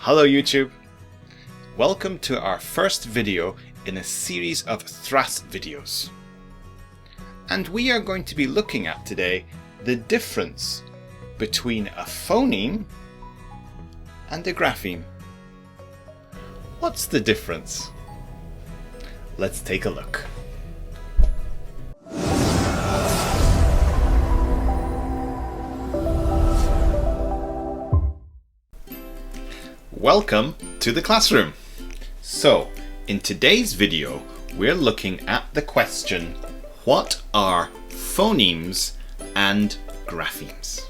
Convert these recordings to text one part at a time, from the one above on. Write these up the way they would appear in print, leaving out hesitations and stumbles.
Hello YouTube! Welcome to our first video in a series of THRASS videos. And we are going to be looking at today the difference between a phoneme and a grapheme. What's the difference? Let's take a look. Welcome to the classroom. So, in today's video, we're looking at the question, what are phonemes and graphemes?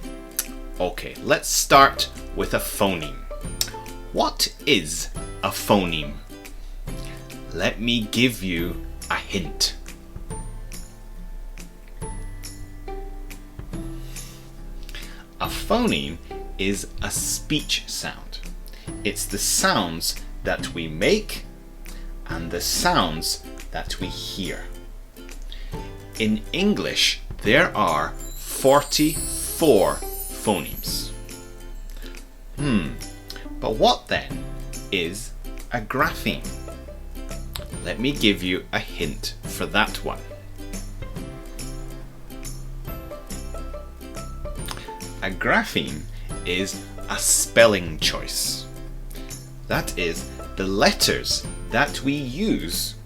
Okay, let's start with a phoneme. What is a phoneme? Let me give you a hint. A phoneme is a speech sound. It's the sounds that we make and the sounds that we hear. In English, there are 44 phonemes. But what then is a grapheme? Let me give you a hint for that one. A grapheme is a spelling choice. That is the letters that we use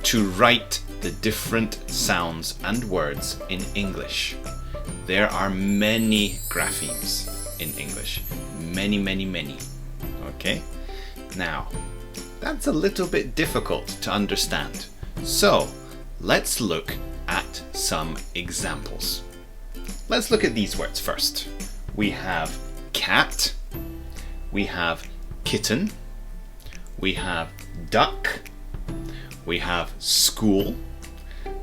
to write the different sounds and words in English. There are many graphemes in English. Many. Okay? Now, that's a little bit difficult to understand. So, let's look at some examples. Let's look at these words first. We have cat, we have kitten, we have duck, we have school,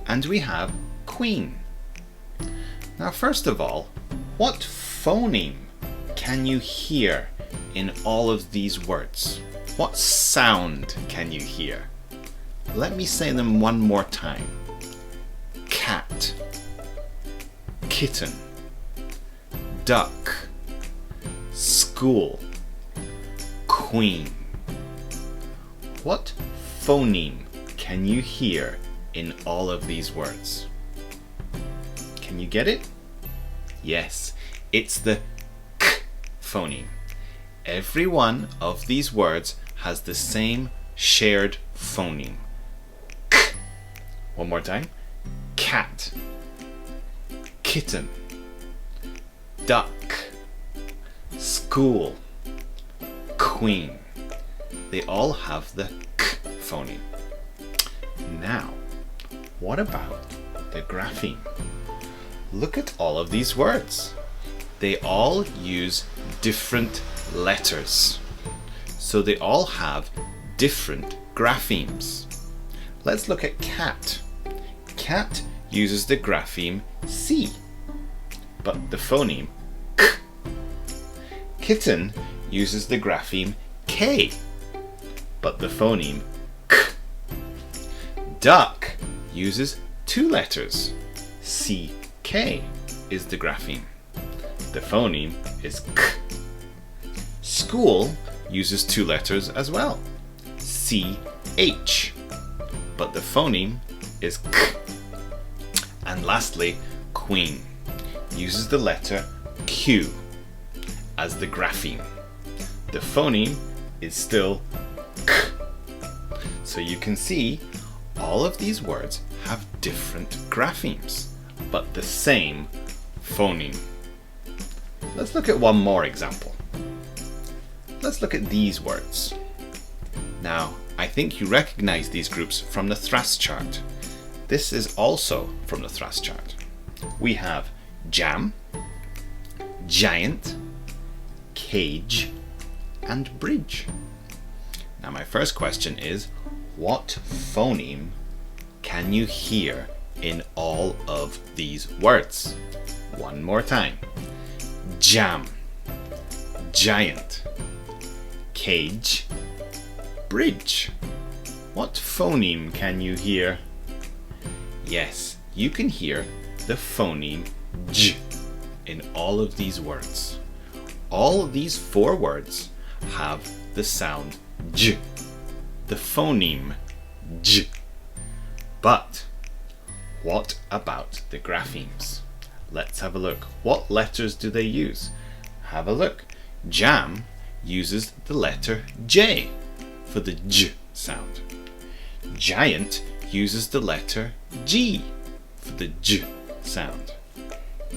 and we have queen. Now, first of all, what phoneme can you hear in all of these words? What sound can you hear? Let me say them one more time. Cat, kitten, duck, school, queen. What phoneme can you hear in all of these words? Can you get it? Yes, it's the k phoneme. Every one of these words has the same shared phoneme. K. One more time. Cat, kitten, duck, school, queen. They all have the k phoneme. Now, what about the grapheme? Look at all of these words. They all use different letters. So they all have different graphemes. Let's look at cat. Cat uses the grapheme C, but the phoneme k. Kitten uses the grapheme K, but the phoneme k. Duck uses two letters. CK is the grapheme. The phoneme is k. School uses two letters as well. CH, but the phoneme is k. And lastly, queen uses the letter Q as the grapheme. The phoneme is still k. So you can see all of these words have different graphemes, but the same phoneme. Let's look at one more example. Let's look at these words. Now, I think you recognize these groups from the THRASS chart. This is also from the THRASS chart. We have jam, giant, cage, and bridge. Now, my first question is, what phoneme can you hear in all of these words? One more time. Jam, giant, cage, bridge. What phoneme can you hear? Yes, you can hear the phoneme J in all of these words. All of these four words have the sound j, the phoneme j. But what about the graphemes? Let's have a look. What letters do they use? Have a look. Jam uses the letter J for the j sound. Giant uses the letter G for the j sound.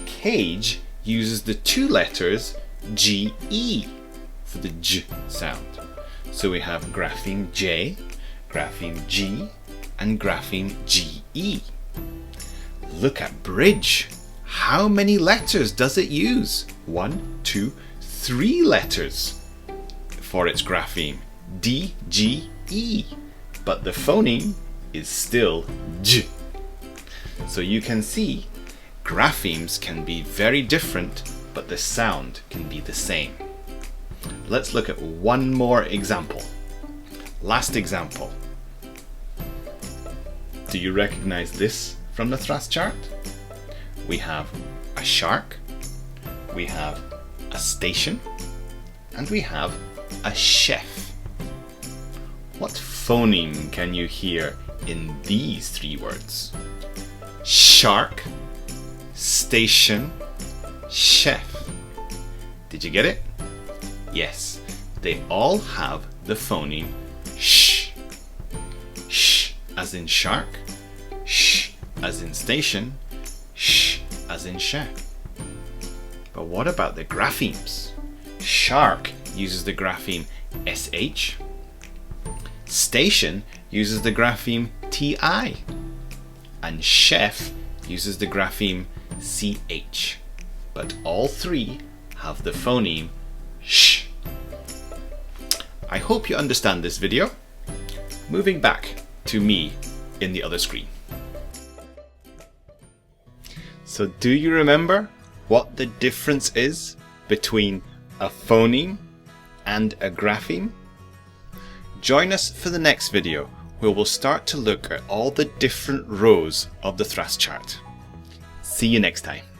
Cage uses the two letters GE for the j sound. So we have grapheme J, grapheme G, and grapheme GE. Look at bridge. How many letters does it use? 1, 2, 3 letters for its grapheme, D, G, E. But the phoneme is still j. So you can see graphemes can be very different, but the sound can be the same. Let's look at one more example. Last example. Do you recognize this from the THRASS chart? We have a shark, we have a station, and we have a chef. What phoneme can you hear in these three words? Shark, station, chef. Did you get it? Yes, they all have the phoneme sh. Sh as in shark, sh as in station, sh as in chef. But what about the graphemes? Shark uses the grapheme sh. Station uses the grapheme ti. And chef uses the grapheme ch. But all three have the phoneme sh. I hope you understand this video. Moving back to me in the other screen. So do you remember what the difference is between a phoneme and a grapheme? Join us for the next video where we'll start to look at all the different rows of the THRASS chart. See you next time.